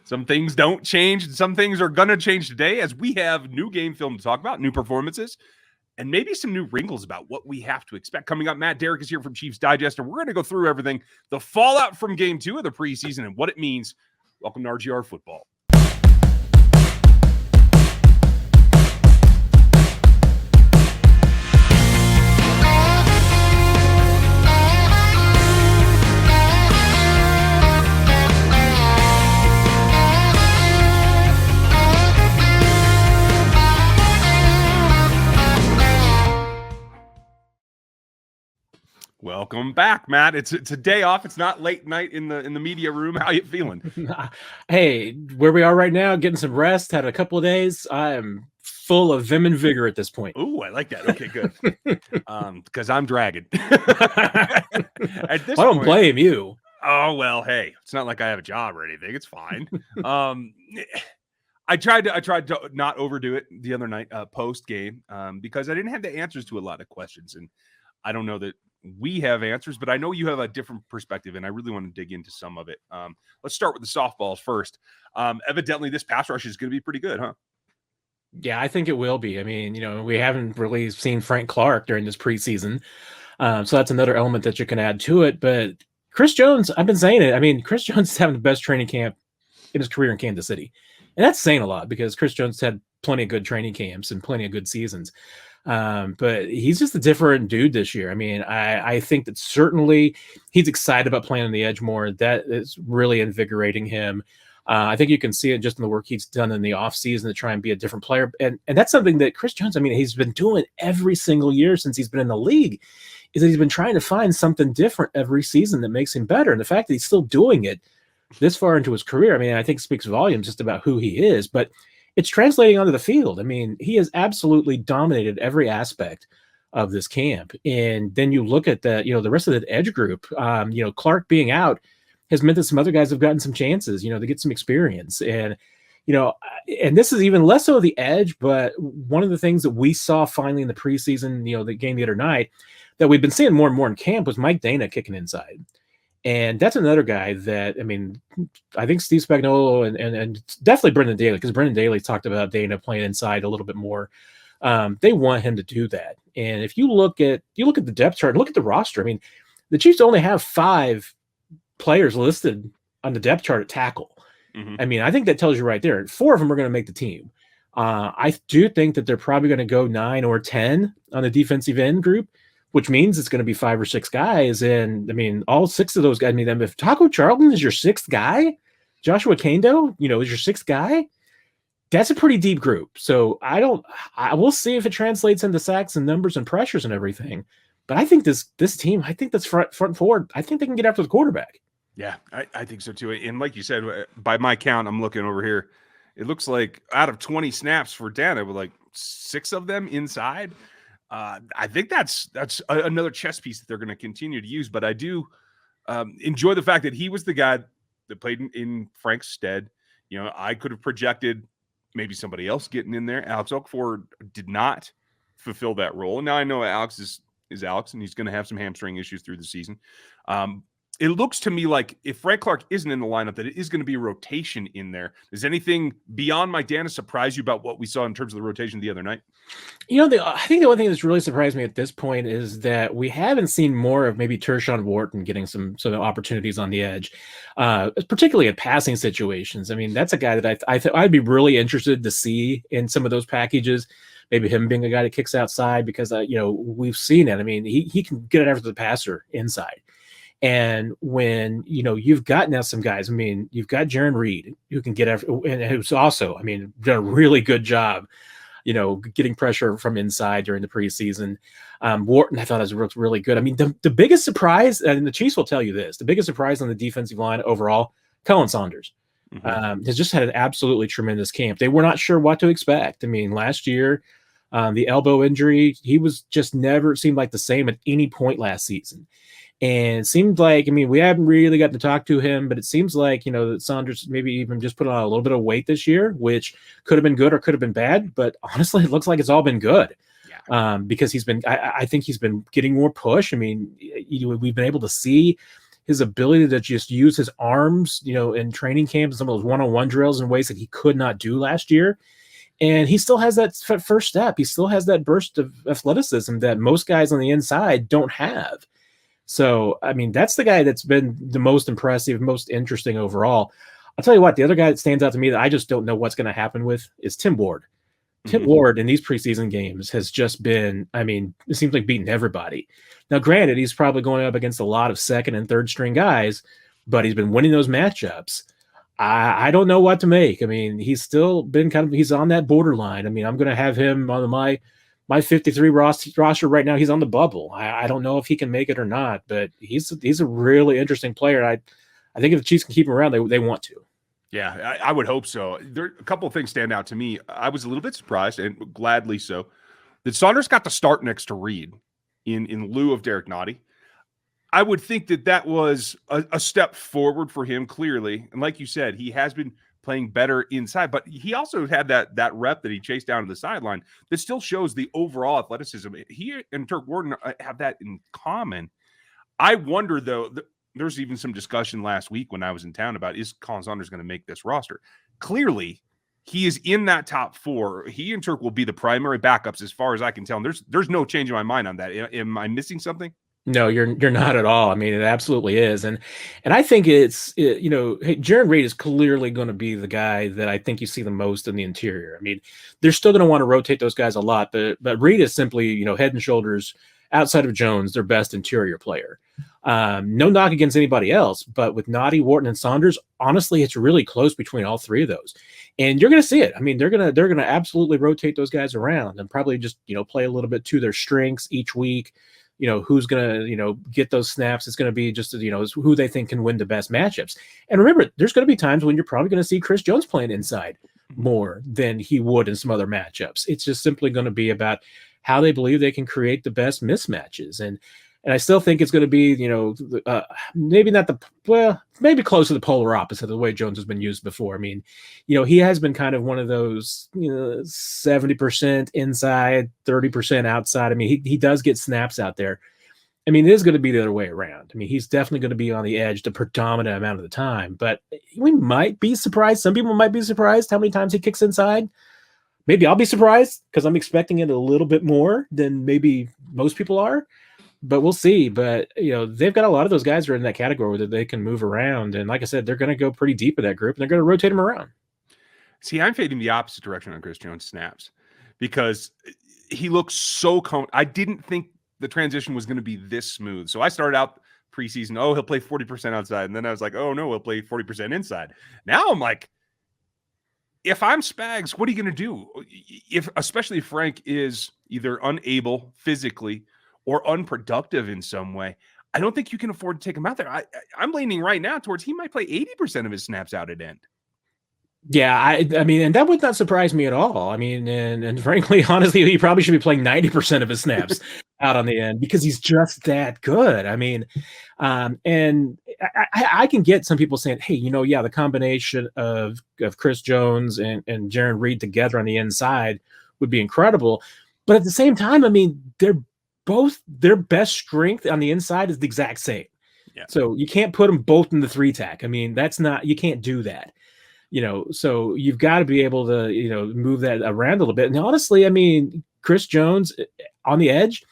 Some things don't change, and some things are going to change today as we have new game film to talk about, new performances, and maybe some new wrinkles about what we have to expect. Coming up, Matt Derrick is here from Chiefs Digest, and we're going to go through everything, the fallout from Game 2 of the preseason and what it means. Welcome to RGR Football. Welcome back, Matt. It's a day off. It's not late night in the media room. How you feeling? Hey, where we are right now, getting some rest, had a couple of days. I am full of vim and vigor at this point. Ooh, I like that. Okay, good. Because I'm dragging. I don't blame you. Oh, well, hey, it's not like I have a job or anything. It's fine. I tried to not overdo it the other night post game because I didn't have the answers to a lot of questions, and I don't know that we have answers, but I know you have a different perspective, and I really want to dig into some of it. Let's start with the softballs first. Evidently, this pass rush is going to be pretty good, huh? Yeah, I think it will be. I mean, we haven't really seen Frank Clark during this preseason, so that's another element that you can add to it. But Chris Jones, I've been saying it. I mean, Chris Jones is having the best training camp in his career in Kansas City, and that's saying a lot because Chris Jones had plenty of good training camps and plenty of good seasons. But he's just a different dude this year. I mean, I think that certainly he's excited about playing on the edge more. That is really invigorating him. I think you can see it just in the work he's done in the offseason to try and be a different player. And that's something that Chris Jones, I mean, he's been doing every single year since he's been in the league, is that he's been trying to find something different every season that makes him better. And the fact that he's still doing it this far into his career, I mean, I think speaks volumes just about who he is. But it's translating onto the field. I mean, he has absolutely dominated every aspect of this camp. And then you look at the rest of the edge group, Clark being out has meant that some other guys have gotten some chances, to get some experience. And, and this is even less so the edge, but one of the things that we saw finally in the preseason, the game the other night that we've been seeing more and more in camp was Mike Dana kicking inside. And that's another guy that, I mean, I think Steve Spagnuolo and definitely Brendan Daly, because Brendan Daly talked about Dana playing inside a little bit more. They want him to do that. And if you look at the depth chart, look at the roster. I mean, the Chiefs only have 5 players listed on the depth chart at tackle. Mm-hmm. I mean, I think that tells you right there. 4 of them are going to make the team. I do think that they're probably going to go 9 or 10 on the defensive end group, which means it's going to be 5 or 6 guys. And I mean, all 6 of those guys, I mean, if Taco Charlton is your 6th guy, Joshua Kando, is your 6th guy, that's a pretty deep group. So we'll see if it translates into sacks and numbers and pressures and everything. But I think this team, I think that's front and forward. I think they can get after the quarterback. Yeah, I think so too. And like you said, by my count, I'm looking over here. It looks like out of 20 snaps for Dana, with like 6 of them inside. I think that's another chess piece that they're going to continue to use. But I do enjoy the fact that he was the guy that played in Frank's stead. I could have projected maybe somebody else getting in there. Alex Okafor did not fulfill that role. And now I know Alex is Alex, and he's going to have some hamstring issues through the season. It looks to me like if Frank Clark isn't in the lineup, that it is going to be a rotation in there. Does anything beyond Mike Dana surprise you about what we saw in terms of the rotation the other night? I think the one thing that's really surprised me at this point is that we haven't seen more of maybe Tershawn Wharton getting some sort of opportunities on the edge, particularly in passing situations. I mean, that's a guy that I'd be really interested to see in some of those packages. Maybe him being a guy that kicks outside because, we've seen it. I mean, he can get it after the passer inside. And when, you've got now some guys, I mean, you've got Jaron Reed who can get after, and who's also, I mean, done a really good job, getting pressure from inside during the preseason. Wharton, I thought was really good. I mean, the biggest surprise, and the Chiefs will tell you this, the biggest surprise on the defensive line overall, Cullen Saunders. Mm-hmm. Has just had an absolutely tremendous camp. They were not sure what to expect. I mean, last year, the elbow injury, he was just never seemed like the same at any point last season. And it seemed like, I mean, we haven't really got to talk to him, but it seems like, that Saunders maybe even just put on a little bit of weight this year, which could have been good or could have been bad. But honestly, it looks like it's all been good. Because I think he's been getting more push. I mean, we've been able to see his ability to just use his arms, in training camp and some of those one-on-one drills in ways that he could not do last year. And he still has that first step. He still has that burst of athleticism that most guys on the inside don't have. So, I mean, that's the guy that's been the most impressive, most interesting overall. I'll tell you what, the other guy that stands out to me that I just don't know what's going to happen with is Tim Ward. Tim Ward in these preseason games has just been, I mean, it seems like beating everybody. Now, granted, he's probably going up against a lot of second and third string guys, but he's been winning those matchups. I don't know what to make. I mean, he's still been he's on that borderline. I mean, I'm going to have him on my 53 roster right now. He's on the bubble. I don't know if he can make it or not, but he's a really interesting player. I think if the Chiefs can keep him around, they want to. Yeah, I would hope so. There a couple of things stand out to me. I was a little bit surprised, and gladly so, that Saunders got the start next to Reed in lieu of Derek Nottie. I would think that was a step forward for him, clearly. And like you said, he has been playing better inside, but he also had that rep that he chased down to the sideline that still shows the overall athleticism. He and Turk Warden have that in common. I wonder, though, there's even some discussion last week when I was in town about, is Cullen Saunders going to make this roster? Clearly, he is in that top 4. He and Turk will be the primary backups as far as I can tell. And there's no change in my mind on that. Am I missing something? No, you're not at all. I mean, it absolutely is. And I think hey, Jarran Reed is clearly going to be the guy that I think you see the most in the interior. I mean, they're still going to want to rotate those guys a lot, but Reed is simply, head and shoulders outside of Jones, their best interior player. No knock against anybody else, but with Nottie, Wharton, and Saunders, honestly, it's really close between all three of those. And you're going to see it. I mean, they're going to absolutely rotate those guys around and probably just, play a little bit to their strengths each week. Who's going to, get those snaps. It's going to be just, who they think can win the best matchups. And remember, there's going to be times when you're probably going to see Chris Jones playing inside more than he would in some other matchups. It's just simply going to be about how they believe they can create the best mismatches. And I still think it's going to be, maybe not maybe close to the polar opposite of the way Jones has been used before. I mean, he has been kind of one of those, 70% inside, 30% outside. I mean, he does get snaps out there. I mean, it is going to be the other way around. I mean, he's definitely going to be on the edge the predominant amount of the time, but we might be surprised. Some people might be surprised how many times he kicks inside. Maybe I'll be surprised because I'm expecting it a little bit more than maybe most people are. But we'll see. But, they've got a lot of those guys who are in that category that they can move around. And like I said, they're going to go pretty deep in that group, and they're going to rotate them around. See, I'm fading the opposite direction on Chris Jones snaps because he looks so I didn't think the transition was going to be this smooth. So I started out preseason, he'll play 40% outside. And then I was like, oh, no, he'll play 40% inside. Now I'm like, if I'm Spags, what are you going to do? Especially if Frank is either unable physically or unproductive in some way, I don't think you can afford to take him out there. I'm leaning right now towards he might play 80% of his snaps out at end. Yeah, I mean, and that would not surprise me at all. I mean, and frankly, honestly, he probably should be playing 90% of his snaps out on the end because he's just that good. I mean, and I can get some people saying, hey, the combination of Chris Jones and Jarran Reed together on the inside would be incredible. But at the same time, I mean, their best strength on the inside is the exact same. Yeah. So you can't put them both in the 3-tack. I mean, you can't do that. So you've got to be able to, move that around a little bit. And honestly, I mean, Chris Jones on the edge,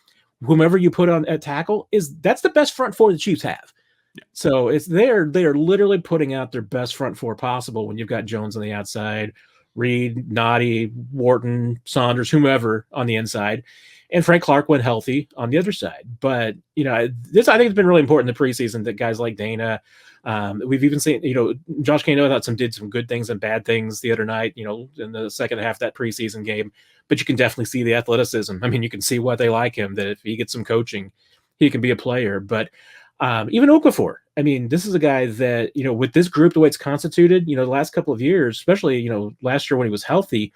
whomever you put on at tackle, that's the best front four the Chiefs have. Yeah. So they are literally putting out their best front four possible when you've got Jones on the outside, Reed, Nottie, Wharton, Saunders, whomever on the inside. And Frank Clark went healthy on the other side. But, this, I think, has been really important in the preseason that guys like Dana, we've even seen, Josh Kano did some good things and bad things the other night, in the second half of that preseason game. But you can definitely see the athleticism. I mean, you can see why they like him, that if he gets some coaching, he can be a player. But even Okafor, I mean, this is a guy that, with this group, the way it's constituted, the last couple of years, especially, last year when he was healthy,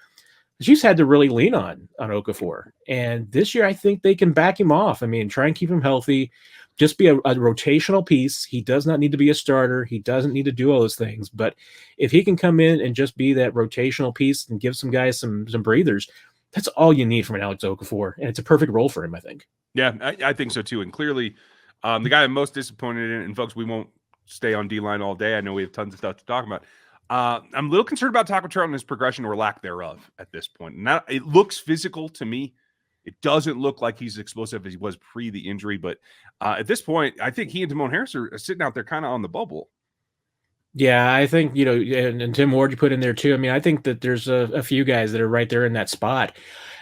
the Chiefs had to really lean on Okafor. And this year, I think they can back him off. I mean, try and keep him healthy, just be a rotational piece. He does not need to be a starter. He doesn't need to do all those things. But if he can come in and just be that rotational piece and give some guys some breathers, that's all you need from an Alex Okafor. And it's a perfect role for him, I think. Yeah, I think so too. And clearly, The guy I'm most disappointed in, and folks, we won't stay on D-line all day. I know we have tons of stuff to talk about. I'm a little concerned about Taco Charlton, his progression or lack thereof at this point. Now, it looks physical to me. It doesn't look like he's explosive as he was pre the injury, but at this point, I think he and Damone Harris are sitting out there kind of on the bubble. Yeah, I think, and Tim Ward you put in there too. I mean, I think that there's a few guys that are right there in that spot.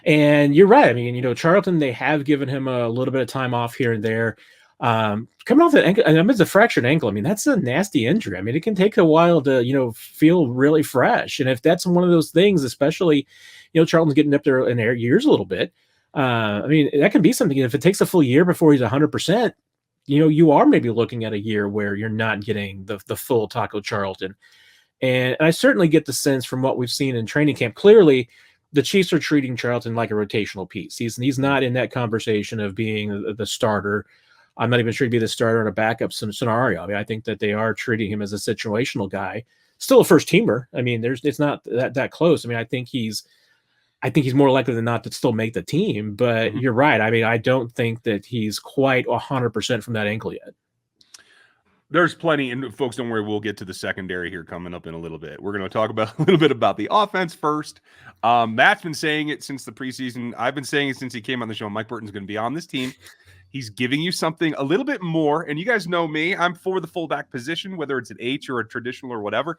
And you're right. I mean, Charlton, they have given him a little bit of time off here and there. Coming off that ankle, I mean, it's a fractured ankle. I mean, that's a nasty injury. I mean, it can take a while to, feel really fresh. And if that's one of those things, especially, Charlton's getting up there in their years a little bit. I mean, that can be something. If it takes a full year before he's 100%, you are maybe looking at a year where you're not getting the full Taco Charlton. And I certainly get the sense from what we've seen in training camp. Clearly, the Chiefs are treating Charlton like a rotational piece. He's not in that conversation of being the starter. I'm not even sure he'd be the starter in a backup scenario. I mean, I think that they are treating him as a situational guy, still a first teamer. I mean, it's not that close. I mean, I think he's more likely than not to still make the team, but you're right. I mean, I don't think that he's quite 100% from that ankle yet. There's plenty, and folks, don't worry, we'll get to the secondary here coming up in a little bit. We're going to talk about a little bit about the offense first. Matt's been saying it since the preseason. I've been saying it since he came on the show. Mike Burton's going to be on this team. He's giving you something a little bit more, and you guys know me. I'm for the fullback position, whether it's an H or a traditional or whatever.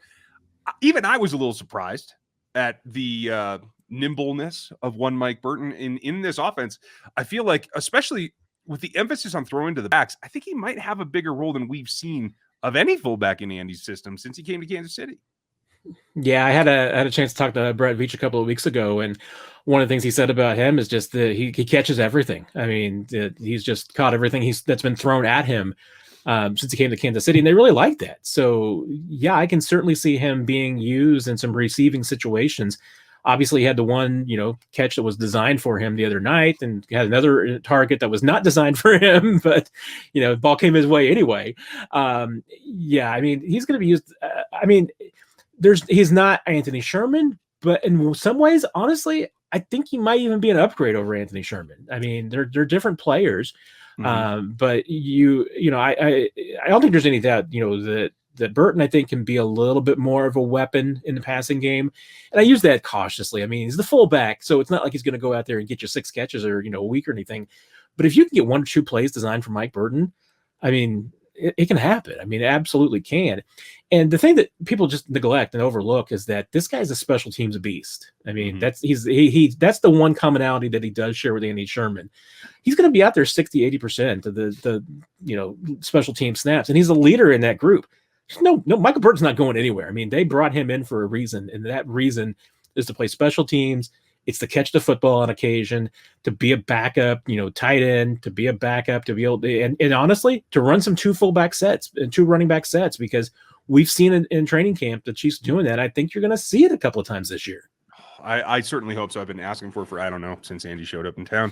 Even I was a little surprised at the nimbleness of one Mike Burton in this offense. I feel like, especially with the emphasis on throwing to the backs, I think he might have a bigger role than we've seen of any fullback in Andy's system since he came to Kansas City. Yeah, I had a chance to talk to Brett Veach a couple of weeks ago, and one of the things he said about him is just that he catches everything. I mean, he's just caught everything that's been thrown at him since he came to Kansas City, and they really like that. So, yeah, I can certainly see him being used in some receiving situations. Obviously, he had the one, catch that was designed for him the other night, and had another target that was not designed for him, but, the ball came his way anyway. Yeah, I mean, he's going to be used. He's not Anthony Sherman, but in some ways, honestly, I think he might even be an upgrade over Anthony Sherman. I mean, they're different players, but I don't think there's any doubt, that Burton, I think, can be a little bit more of a weapon in the passing game. And I use that cautiously. I mean, he's the fullback, so it's not like he's going to go out there and get you 6 catches or, a week or anything. But if you can get 1 or 2 plays designed for Mike Burton, I mean, it can happen. I mean, it absolutely can. And the thing that people just neglect and overlook is that this guy's a special teams beast. I mean, that's the one commonality that he does share with Andy Sherman. He's going to be out there 60-80% of the special team snaps, and he's a leader in that group. No, Michael Burton's not going anywhere. I mean, they brought him in for a reason, and that reason is to play special teams. It's to catch the football on occasion, to be a backup, tight end, to be a backup, to be able to, and honestly, to run some 2 fullback sets and 2 running back sets, because we've seen it in training camp the Chiefs doing that. I think you're going to see it a couple of times this year. I certainly hope so. I've been asking for I don't know, since Andy showed up in town.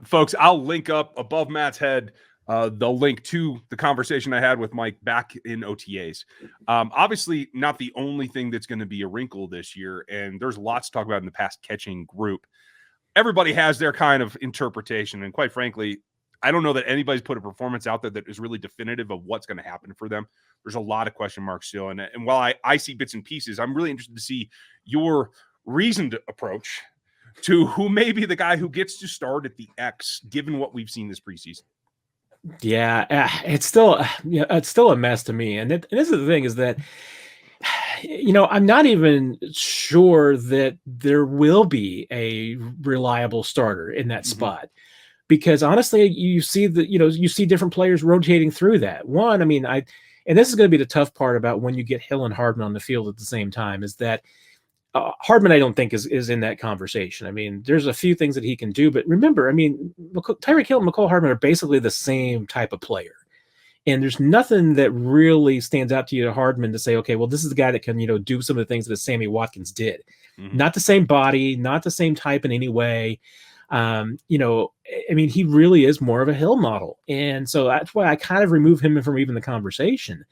Folks, I'll link up above Matt's head the link to the conversation I had with Mike back in OTAs. Obviously, not the only thing that's going to be a wrinkle this year, and there's lots to talk about in the pass catching group. Everybody has their kind of interpretation, and quite frankly, I don't know that anybody's put a performance out there that is really definitive of what's going to happen for them. There's a lot of question marks still, and while I see bits and pieces, I'm really interested to see your reasoned approach to who may be the guy who gets to start at the X, given what we've seen this preseason. Yeah, it's still a mess to me. And this is the thing, is that, I'm not even sure that there will be a reliable starter in that spot, because honestly, you see different players rotating through that. One, I mean, and this is going to be the tough part about when you get Hill and Hardman on the field at the same time, is that Hardman, I don't think is in that conversation. I mean, there's a few things that he can do, but remember, I mean, Tyreek Hill and McCall Hardman are basically the same type of player. And there's nothing that really stands out to you to Hardman to say, okay, well, this is the guy that can, do some of the things that Sammy Watkins did. Not the same body, not the same type in any way. I mean, he really is more of a Hill model. And so that's why I kind of remove him from even the conversation.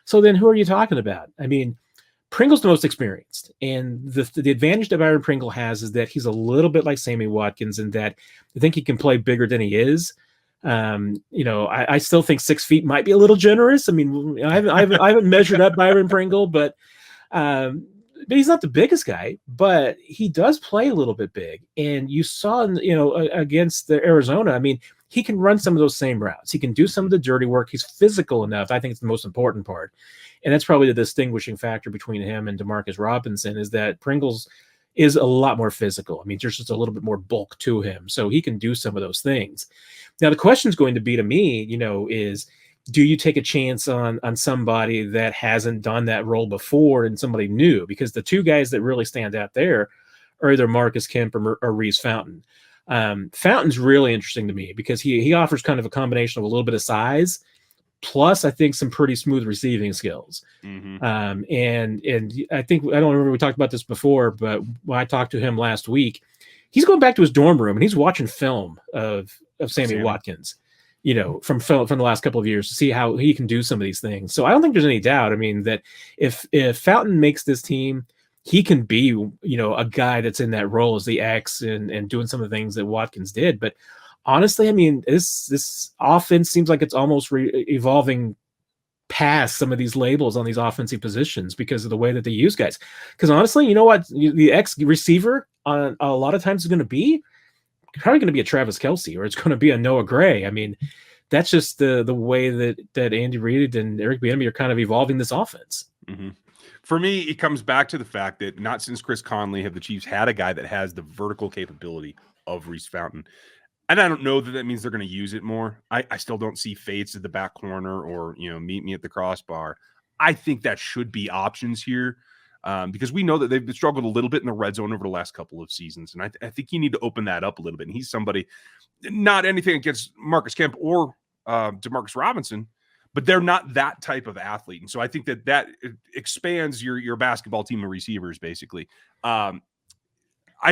So then who are you talking about? I mean, Pringle's the most experienced, and the advantage that Byron Pringle has is that he's a little bit like Sammy Watkins in that I think he can play bigger than he is, I still think 6 feet might be a little generous. I mean, I haven't measured up Byron Pringle, but he's not the biggest guy, but he does play a little bit big. And you saw, against the Arizona, I mean, he can run some of those same routes. He can do some of the dirty work. He's physical enough. I think it's the most important part. And that's probably the distinguishing factor between him and Demarcus Robinson, is that Pringle's is a lot more physical. I mean, there's just a little bit more bulk to him. So he can do some of those things. Now, the question is going to be to me, is do you take a chance on somebody that hasn't done that role before and somebody new? Because the two guys that really stand out there are either Marcus Kemp or Reese Fountain. Fountain's really interesting to me because he offers kind of a combination of a little bit of size, plus I think some pretty smooth receiving skills. Mm-hmm. And I think, I don't remember we talked about this before, but when I talked to him last week, he's going back to his dorm room and he's watching film of Sammy Watkins, from the last couple of years to see how he can do some of these things. So I don't think there's any doubt. I mean, that if Fountain makes this team, he can be, a guy that's in that role as the X and doing some of the things that Watkins did. But honestly, I mean, this offense seems like it's almost evolving past some of these labels on these offensive positions because of the way that they use guys. Because honestly, you know what? The X receiver on a lot of times is going to be probably going to be a Travis Kelce, or it's going to be a Noah Gray. I mean, that's just the way that Andy Reid and Eric Bieniemy are kind of evolving this offense. Mm-hmm. For me, it comes back to the fact that not since Chris Conley have the Chiefs had a guy that has the vertical capability of Reese Fountain. And I don't know that means they're going to use it more. I still don't see Fates at the back corner or, meet me at the crossbar. I think that should be options here because we know that they've struggled a little bit in the red zone over the last couple of seasons. And I think you need to open that up a little bit. And he's somebody, not anything against Marcus Kemp or Demarcus Robinson, but they're not that type of athlete. And so I think that expands your basketball team of receivers, basically. I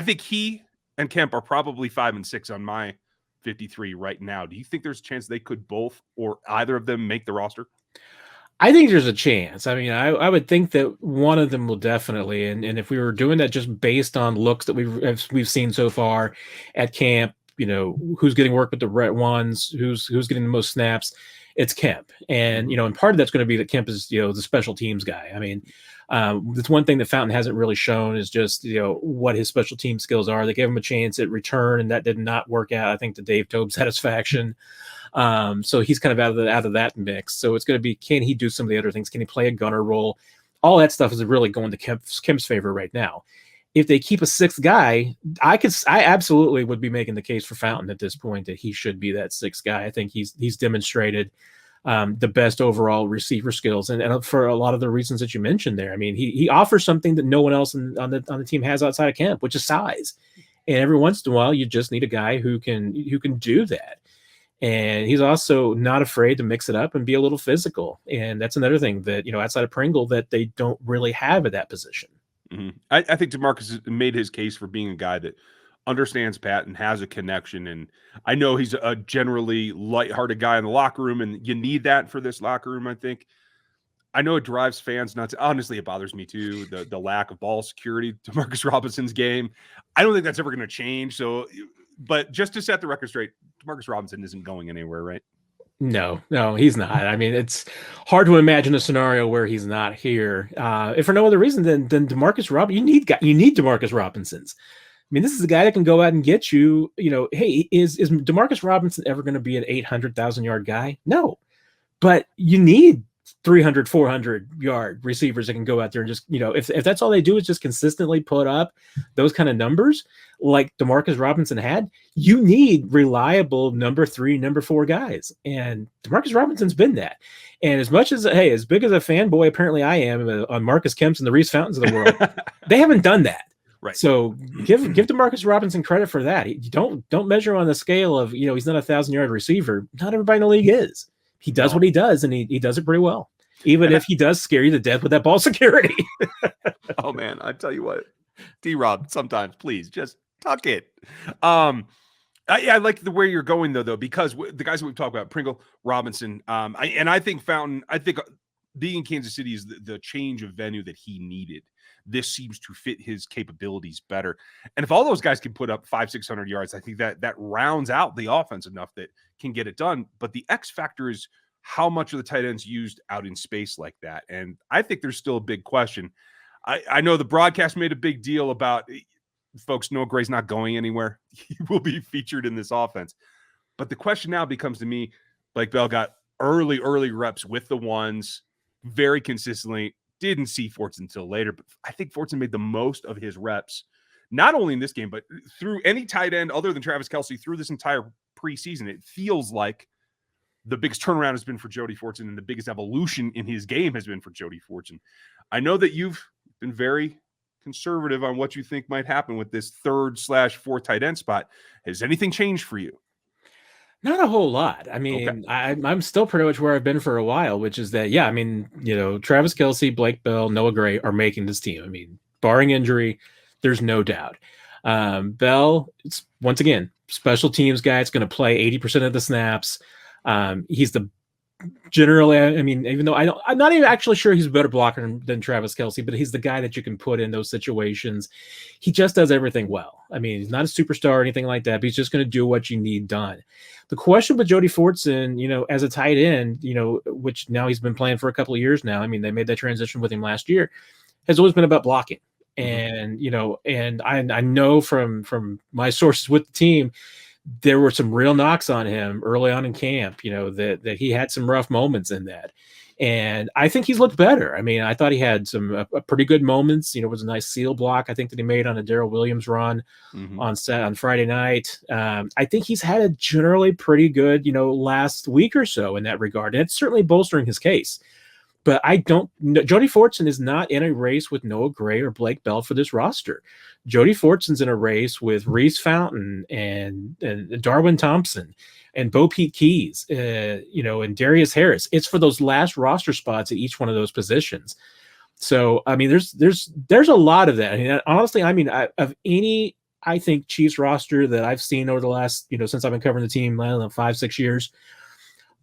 think he and Kemp are probably 5 and 6 on my 53 right now. Do you think there's a chance they could both or either of them make the roster? I think there's a chance. I mean, I would think that one of them will definitely. And if we were doing that just based on looks that we've seen so far at camp, who's getting work with the red ones, who's getting the most snaps, it's Kemp. And, and part of that's going to be that Kemp is, the special teams guy. I mean, that's one thing that Fountain hasn't really shown is just, what his special team skills are. They gave him a chance at return and that did not work out, I think, to Dave Tobe's satisfaction. So he's kind of out of that mix. So it's going to be, can he do some of the other things? Can he play a gunner role? All that stuff is really going to Kemp's favor right now. If they keep a sixth guy, I absolutely would be making the case for Fountain at this point that he should be that sixth guy. I think he's demonstrated the best overall receiver skills, and for a lot of the reasons that you mentioned there. I mean, he offers something that no one else on the team has outside of Kemp, which is size. And every once in a while, you just need a guy who can do that. And he's also not afraid to mix it up and be a little physical. And that's another thing that, outside of Pringle, that they don't really have at that position. Mm-hmm. I think Demarcus made his case for being a guy that understands Pat and has a connection. And I know he's a generally lighthearted guy in the locker room, and you need that for this locker room, I think. I know it drives fans nuts. Honestly, it bothers me too, the lack of ball security to Demarcus Robinson's game. I don't think that's ever going to change. So, but just to set the record straight, Demarcus Robinson isn't going anywhere, right? No, he's not. I mean, it's hard to imagine a scenario where he's not here. If for no other reason than Demarcus Robinson, you need Demarcus Robinsons. I mean, this is a guy that can go out and get you, hey, is Demarcus Robinson ever going to be an 800,000 yard guy? No, but you need 300, 400 yard receivers that can go out there and just, if that's all they do is just consistently put up those kind of numbers like Demarcus Robinson had, you need reliable number 3, number 4 guys. And Demarcus Robinson's been that. And as much as, hey, as big as a fanboy apparently I am on Marcus Kemp's and the Reese Fountains of the world, they haven't done that. Right. So give Demarcus Robinson credit for that. You don't measure on the scale of, he's not a 1,000-yard receiver. Not everybody in the league is. He does what he does, and he does it pretty well. Even if he does scare you to death with that ball security. Oh man, I tell you what, D-Rob, sometimes please just tuck it. I like the way you're going though, because the guys that we've talked about, Pringle, Robinson, I think Fountain. I think being in Kansas City is the change of venue that he needed, this seems to fit his capabilities better. And if all those guys can put up 500-600 yards, I think that rounds out the offense enough that can get it done. But the X factor is how much of the tight ends used out in space like that. And I think there's still a big question. I know the broadcast made a big deal about, folks, Noah Gray's not going anywhere. He will be featured in this offense. But the question now becomes to me, Blake Bell got early reps with the ones very consistently. Didn't see Fortson until later, but I think Fortson made the most of his reps, not only in this game, but through any tight end other than Travis Kelce through this entire preseason. It feels like the biggest turnaround has been for Jody Fortson, and the biggest evolution in his game has been for Jody Fortson. I know that you've been very conservative on what you think might happen with this 3rd/4th tight end spot. Has anything changed for you? Not a whole lot. I mean, okay. I'm still pretty much where I've been for a while, which is that, yeah, I mean, Travis Kelce, Blake Bell, Noah Gray are making this team. I mean, barring injury, there's no doubt. Bell, it's once again, special teams guy. It's going to play 80% of the snaps. He's the generally, I mean, even though I'm not even actually sure he's a better blocker than Travis Kelce, but he's the guy that you can put in those situations. He just does everything well. I mean, he's not a superstar or anything like that, but he's just going to do what you need done. The question with Jody Fortson, as a tight end, which now he's been playing for a couple of years now. I mean, they made that transition with him last year, has always been about blocking. And, and I know from my sources with the team, there were some real knocks on him early on in camp, that he had some rough moments in that. And I think he's looked better. I mean, I thought he had some pretty good moments. It was a nice seal block, I think, that he made on a Darrell Williams run on Friday night. I think he's had a generally pretty good, last week or so in that regard. And it's certainly bolstering his case. But Jody Fortson is not in a race with Noah Gray or Blake Bell for this roster. Jody Fortson's in a race with Reese Fountain and Darwin Thompson and Bo Pete Keys, and Darius Harris. It's for those last roster spots at each one of those positions. So, I mean, there's a lot of that. I mean, honestly, of any, I think, Chiefs roster that I've seen over the last, since I've been covering the team, 5-6 years,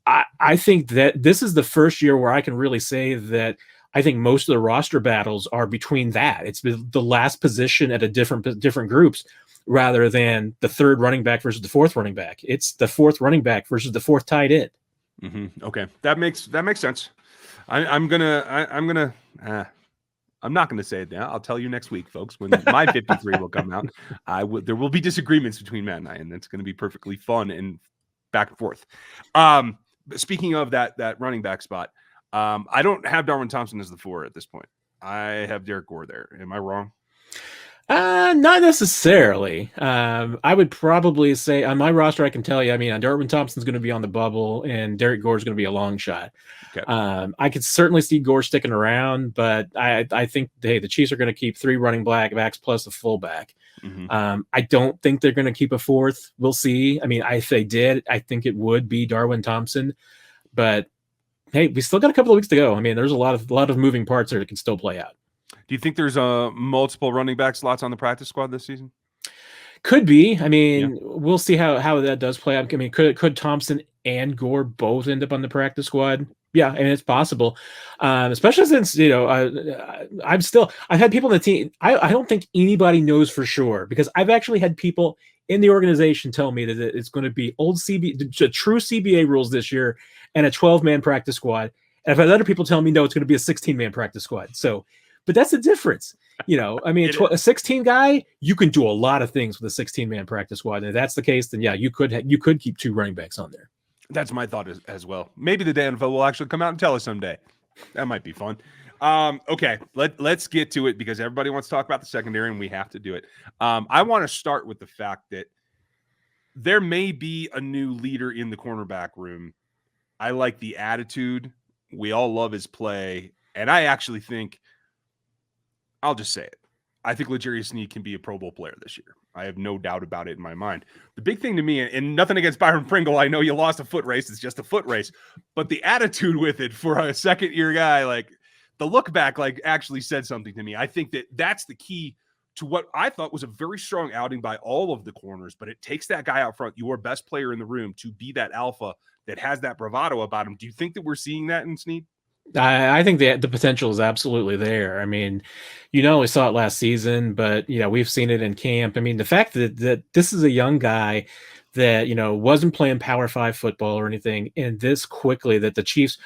I think that this is the first year where I can really say that I think most of the roster battles are between that. It's the last position at a different groups rather than the 3rd running back versus the 4th running back. It's the 4th running back versus the 4th tight end. Okay, that makes sense. I'm not gonna say it now. I'll tell you next week, folks, when my 53 will come out. There will be disagreements between Matt and I, and that's going to be perfectly fun and back and forth. Speaking of that running back spot, I don't have Darwin Thompson as the 4 at this point. I have Derek Gore there. Am I wrong? Not necessarily. I would probably say on my roster, I can tell you, Darwin Thompson's going to be on the bubble and Derek Gore is going to be a long shot. Okay. I could certainly see Gore sticking around, but I think, hey, the Chiefs are going to keep 3 running backs plus a fullback. I don't think they're going to keep a 4th. We'll see. If they did, I think it would be Darwin Thompson, but hey, we still got a couple of weeks to go. There's a lot of moving parts there that can still play out. Do you think there's multiple running back slots on the practice squad this season? Could be. We'll see how that does play out. Could Thompson and Gore both end up on the practice squad? Yeah, it's possible. Especially since, I've had people in the team. I don't think anybody knows for sure, because I've actually had people in the organization tell me that it's going to be true CBA rules this year and a 12-man practice squad. And I've had other people tell me, no, it's going to be a 16-man practice squad. So, but that's the difference. A 16 guy, you can do a lot of things with a 16-man practice squad. And if that's the case, then yeah, you could keep 2 running backs on there. That's my thought as well. Maybe the NFL will actually come out and tell us someday. That might be fun. Okay, let's get to it, because everybody wants to talk about the secondary and we have to do it. I want to start with the fact that there may be a new leader in the cornerback room. I like the attitude. We all love his play. And I actually think, I'll just say it, I think L'Jarius Sneed can be a Pro Bowl player this year. I have no doubt about it in my mind. The big thing to me, and nothing against Byron Pringle, I know you lost a foot race. It's just a foot race. But the attitude with it for a second-year guy, like the look back, like actually said something to me. I think that's the key to what I thought was a very strong outing by all of the corners. But it takes that guy out front, your best player in the room, to be that alpha that has that bravado about him. Do you think that we're seeing that in Sneed? I think the potential is absolutely there. I mean, we saw it last season, but we've seen it in camp. I mean, the fact that this is a young guy that wasn't playing Power 5 football or anything, and this quickly that the Chiefs,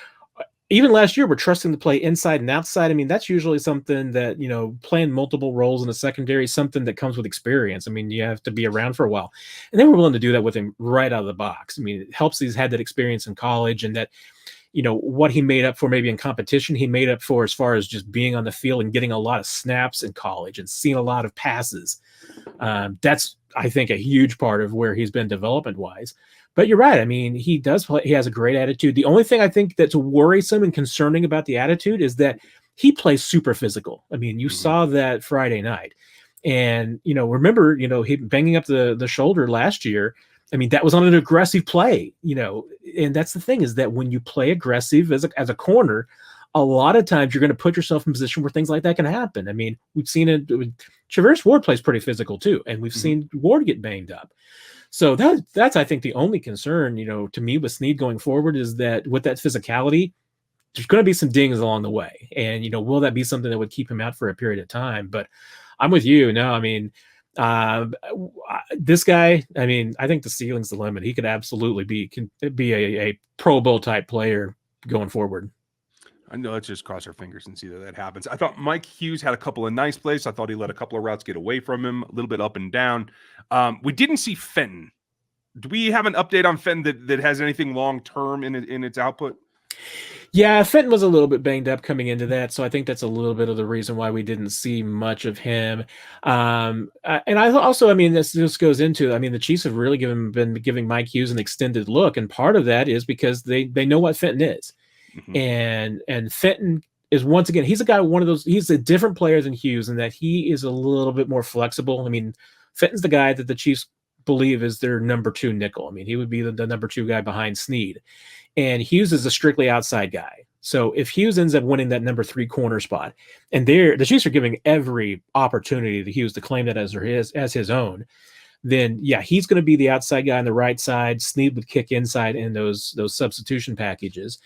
even last year, were trusting to play inside and outside. I mean, that's usually something that playing multiple roles in a secondary is something that comes with experience. I mean, you have to be around for a while, and they were willing to do that with him right out of the box. I mean, it helps he's had that experience in college, and that what he made up for maybe in competition, he made up for as far as just being on the field and getting a lot of snaps in college and seeing a lot of passes. That's, I think, a huge part of where he's been development wise. But you're right. I mean, he does play, he has a great attitude. The only thing I think that's worrisome and concerning about the attitude is that he plays super physical. I mean, you saw that Friday night. And, remember, he banging up the shoulder last year. I mean, that was on an aggressive play, and that's the thing, is that when you play aggressive as a corner, a lot of times you're going to put yourself in a position where things like that can happen. I mean, we've seen it. Traverse Ward plays pretty physical too, and we've seen Ward get banged up. So that's I think the only concern, to me with Snead going forward, is that with that physicality, there's going to be some dings along the way, and will that be something that would keep him out for a period of time? But I'm with you. No, I mean. This guy, I mean, I think the ceiling's the limit. He could absolutely be a Pro Bowl type player going forward. I know. Let's just cross our fingers and see that happens. I thought Mike Hughes had a couple of nice plays. I thought he let a couple of routes get away from him, a little bit up and down. We didn't see Fenton. Do we have an update on Fenton that has anything long-term in its output? Yeah, Fenton was a little bit banged up coming into that, so I think that's a little bit of the reason why we didn't see much of him. And I also, I mean, this goes into, I mean, the Chiefs have really been giving Mike Hughes an extended look, and part of that is because they know what Fenton is, and Fenton is, once again, he's a guy, he's a different player than Hughes in that he is a little bit more flexible. I mean, Fenton's the guy that the Chiefs believe is their number 2 nickel. I mean, he would be the number 2 guy behind Snead. And Hughes is a strictly outside guy. So if Hughes ends up winning that number 3 corner spot, and the Chiefs are giving every opportunity to Hughes to claim that as his own, then yeah, he's going to be the outside guy on the right side. Snead would kick inside in those substitution packages.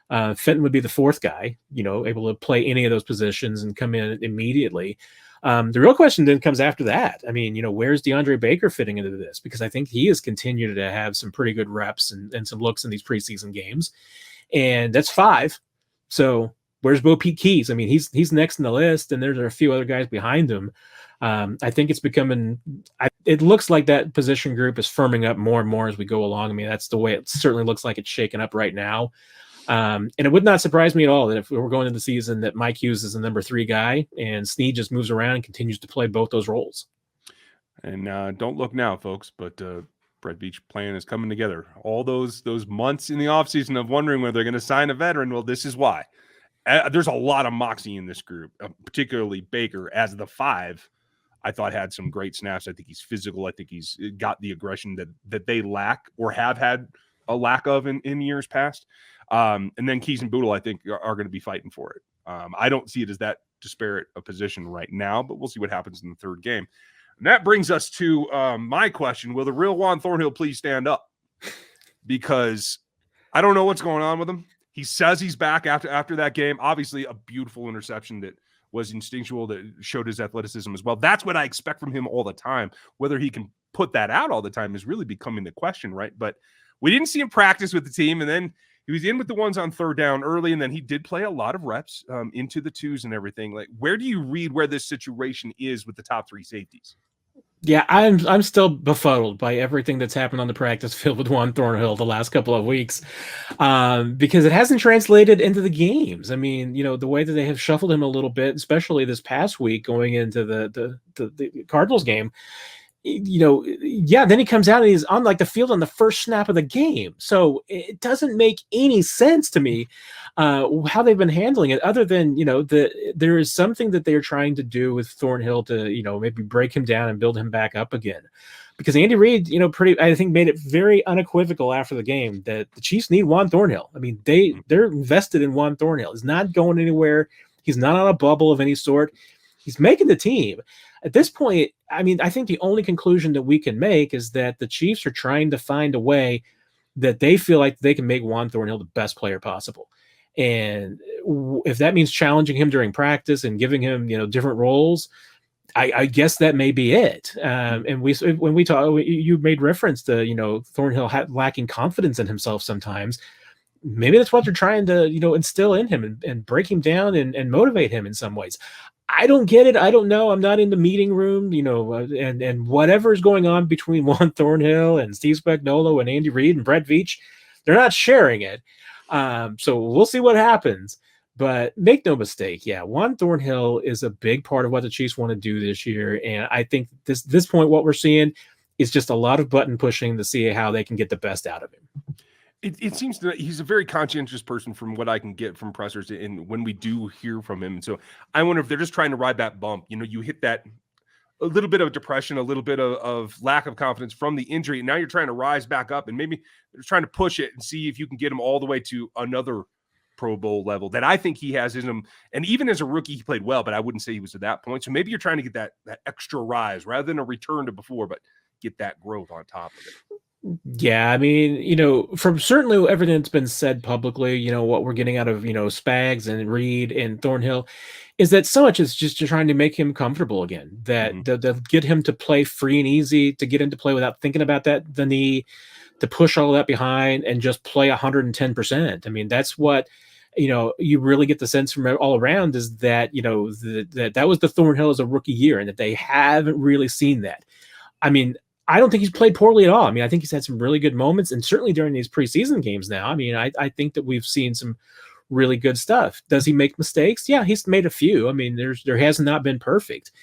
Fenton would be the 4th guy, able to play any of those positions and come in immediately. The real question then comes after that. I mean, where's Deandre Baker fitting into this? Because I think he has continued to have some pretty good reps and some looks in these preseason games. And that's 5. So where's Bo Pete Keys? I mean, he's next in the list, and there's a few other guys behind him. I think it's becoming it looks like that position group is firming up more and more as we go along. I mean, that's the way it certainly looks like it's shaken up right now. And it would not surprise me at all that if we were going into the season that Mike Hughes is the number 3 guy and Snead just moves around and continues to play both those roles. And don't look now, folks, but Brett Beach plan is coming together. All those months in the offseason of wondering whether they're going to sign a veteran. Well, this is why. There's a lot of moxie in this group, particularly Baker as the 5. I thought had some great snaps. I think he's physical. I think he's got the aggression that they lack or have had a lack of in years past. And then Keys and Boodle, I think, are going to be fighting for it. I don't see it as that disparate a position right now, but we'll see what happens in the 3rd game. And that brings us to my question. Will the real Juan Thornhill please stand up? Because I don't know what's going on with him. He says he's back after that game. Obviously, a beautiful interception that was instinctual, that showed his athleticism as well. That's what I expect from him all the time. Whether he can put that out all the time is really becoming the question, right? But we didn't see him practice with the team, and then he was in with the ones on 3rd down early, and then he did play a lot of reps into the 2s and everything. Like, where do you read where this situation is with the top 3 safeties? Yeah, I'm still befuddled by everything that's happened on the practice field with Juan Thornhill the last couple of weeks, because it hasn't translated into the games. I mean, the way that they have shuffled him a little bit, especially this past week going into the Cardinals game. Then he comes out and he's on like the field on the first snap of the game. So it doesn't make any sense to me how they've been handling it, other than, there is something that they're trying to do with Thornhill to, maybe break him down and build him back up again. Because Andy Reid, I think made it very unequivocal after the game that the Chiefs need Juan Thornhill. I mean, they're invested in Juan Thornhill. He's not going anywhere. He's not on a bubble of any sort. He's making the team. At this point, I mean, I think the only conclusion that we can make is that the Chiefs are trying to find a way that they feel like they can make Juan Thornhill the best player possible. And if that means challenging him during practice and giving him, different roles, I guess that may be it. And when we talk, you made reference to, Thornhill lacking confidence in himself sometimes. Maybe that's what they're trying to, instill in him and break him down and motivate him in some ways. I don't get it. I don't know. I'm not in the meeting room, and whatever's going on between Juan Thornhill and Steve Spagnuolo and Andy Reid and Brett Veach, they're not sharing it. So we'll see what happens. But make no mistake, Juan Thornhill is a big part of what the Chiefs want to do this year. And I think this point, what we're seeing is just a lot of button pushing to see how they can get the best out of him. It seems that he's a very conscientious person from what I can get from pressers and when we do hear from him. And so I wonder if they're just trying to ride that bump. You hit that a little bit of depression, a little bit of lack of confidence from the injury. And now you're trying to rise back up, and maybe they're trying to push it and see if you can get him all the way to another Pro Bowl level that I think he has in him. And even as a rookie, he played well, but I wouldn't say he was at that point. So maybe you're trying to get that extra rise rather than a return to before, but get that growth on top of it. Yeah, I mean, from certainly everything that's been said publicly, what we're getting out of, Spags and Reed and Thornhill is that so much is just trying to make him comfortable again, that they'll get him to play free and easy, to get him to play without thinking about the knee, to push all that behind and just play 110%. I mean, that's what, you really get the sense from all around is that, that was the Thornhill as a rookie year and that they haven't really seen that. I mean, I don't think he's played poorly at all. I mean, I think he's had some really good moments, and certainly during these preseason games now. I mean, I think that we've seen some really good stuff. Does he make mistakes? Yeah, he's made a few. I mean, there has not been perfect.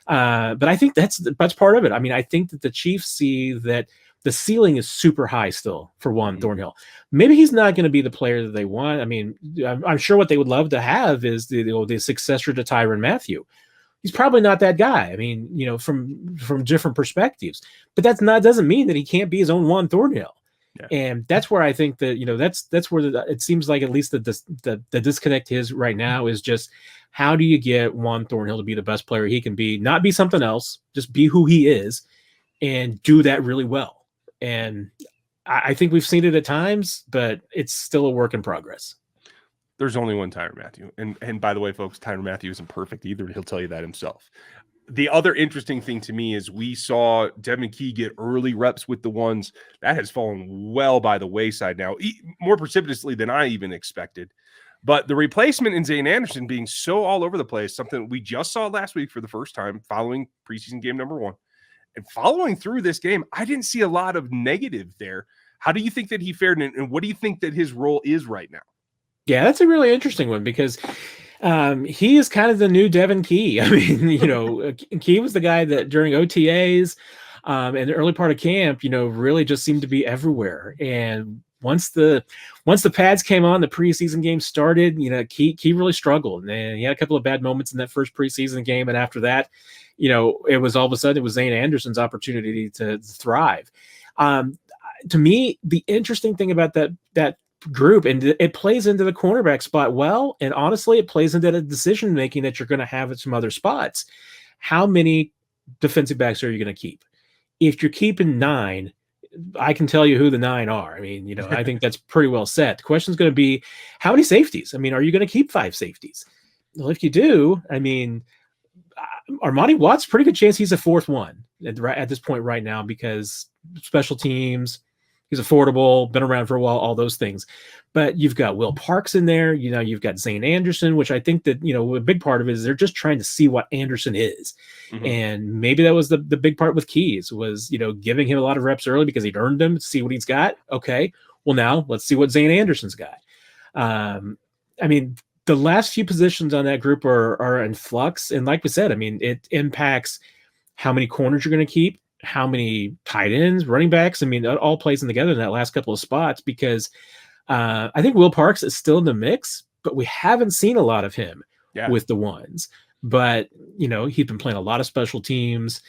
But I think that's part of it. I mean, I think that the Chiefs see that the ceiling is super high still for Juan Thornhill. Maybe he's not going to be the player that they want. I mean, I'm sure what they would love to have is the successor to Tyrann Mathieu. He's probably not that guy. I mean, from different perspectives, but doesn't mean that he can't be his own Juan Thornhill. Yeah. And that's where I think that, that's where it seems like at least the disconnect is right now is just how do you get Juan Thornhill to be the best player he can be, not be something else, just be who he is and do that really well. And I think we've seen it at times, but it's still a work in progress. There's only one Tyrann Mathieu. And by the way, folks, Tyrann Mathieu isn't perfect either. He'll tell you that himself. The other interesting thing to me is we saw Devin Key get early reps with the ones. That has fallen well by the wayside now, more precipitously than I even expected. But the replacement in Zane Anderson being so all over the place, something we just saw last week for the first time following preseason game number 1. And following through this game, I didn't see a lot of negative there. How do you think that he fared, and what do you think that his role is right now? Yeah, that's a really interesting one because he is kind of the new Devin Key. I mean, Key was the guy that during OTAs and the early part of camp, really just seemed to be everywhere. And once the pads came on, the preseason game started, Key really struggled. And he had a couple of bad moments in that first preseason game. And after that, it was all of a sudden it was Zane Anderson's opportunity to thrive. To me, the interesting thing about that group, and it plays into the cornerback spot well, and honestly it plays into the decision making that you're going to have at some other spots. How many defensive backs are you going to keep? If you're keeping 9, I can tell you who the 9 are. I mean, I think that's pretty well set. The question is going to be how many safeties? I mean, are you going to keep 5 safeties? Well, if you do, I mean, Armani Watts, pretty good chance he's a 4th one at this point right now because special teams, he's affordable, been around for a while, all those things. But you've got Will Parks in there. You've got Zane Anderson, which I think that, a big part of it is they're just trying to see what Anderson is. Mm-hmm. And maybe that was the big part with Keys was, giving him a lot of reps early because he'd earned them to see what he's got. Okay, well, now let's see what Zane Anderson's got. I mean, the last few positions on that group are in flux. And like we said, I mean, it impacts how many corners you're going to keep, how many tight ends, running backs. I mean, it all plays in together in that last couple of spots because I think Will Parks is still in the mix, but we haven't seen a lot of him with the ones. But, he's been playing a lot of special teams.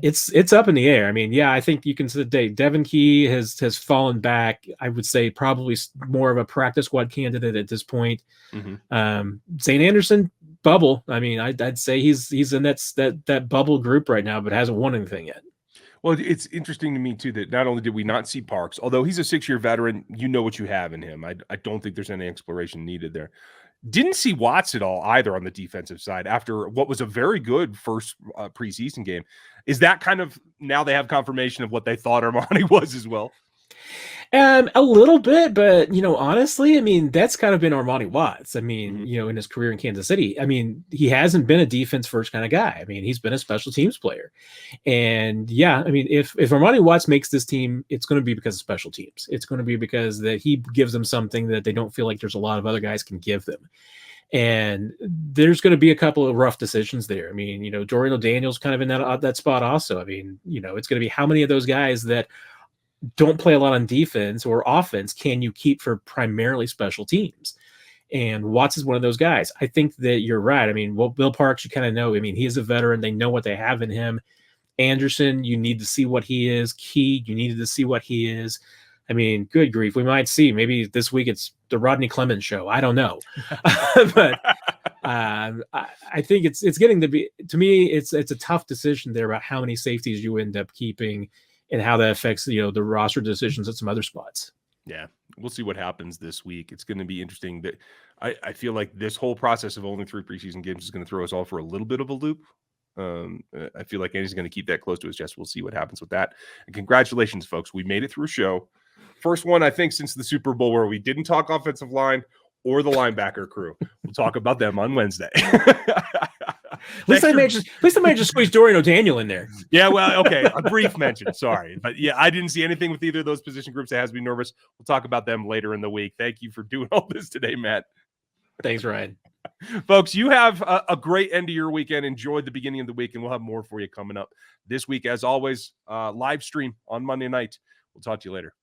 It's up in the air. I mean, I think you can say Devin Key has fallen back. I would say probably more of a practice squad candidate at this point. Mm-hmm. Zane Anderson, bubble. I mean, I'd say he's in that bubble group right now, but hasn't won anything yet. Well, it's interesting to me too that not only did we not see Parks, although he's a 6-year veteran, you know what you have in him. I don't think there's any exploration needed there. Didn't see Watts at all either on the defensive side after what was a very good first preseason game. Is that kind of now they have confirmation of what they thought Armani was as well? A little bit, but honestly, I mean, that's kind of been Armani Watts. I mean, in his career in Kansas City, I mean, he hasn't been a defense first kind of guy. I mean, he's been a special teams player. And yeah, I mean, if Armani Watts makes this team, it's going to be because of special teams. It's going to be because that he gives them something that they don't feel like there's a lot of other guys can give them. And there's going to be a couple of rough decisions there. I mean, Dorian O'Daniel's kind of in that spot also. I mean, it's going to be how many of those guys that don't play a lot on defense or offense can you keep for primarily special teams? And Watts is one of those guys. I think that you're right. I mean, Bill Parks, you kind of know. I mean, he is a veteran. They know what they have in him. Anderson, you need to see what he is. Key, you needed to see what he is. I mean, good grief. We might see. Maybe this week it's the Rodney Clemens show. I don't know. But I think it's getting to be, to me, it's a tough decision there about how many safeties you end up keeping and how that affects, the roster decisions at some other spots. Yeah, we'll see what happens this week. It's going to be interesting. That I feel like this whole process of only 3 preseason games is going to throw us all for a little bit of a loop. I feel like Andy's going to keep that close to his chest. We'll see what happens with that. And congratulations, folks. We made it through a show. First one, I think, since the Super Bowl where we didn't talk offensive line or the linebacker crew. We'll talk about them on Wednesday. At least I managed to squeeze Dorian O'Daniel in there. Yeah, well, okay, a brief mention. Sorry, but yeah, I didn't see anything with either of those position groups that has me nervous. We'll talk about them later in the week. Thank you for doing all this today, Matt. Thanks, Ryan. Folks, you have a great end of your weekend. Enjoy the beginning of the week, and we'll have more for you coming up this week. As always, live stream on Monday night. We'll talk to you later.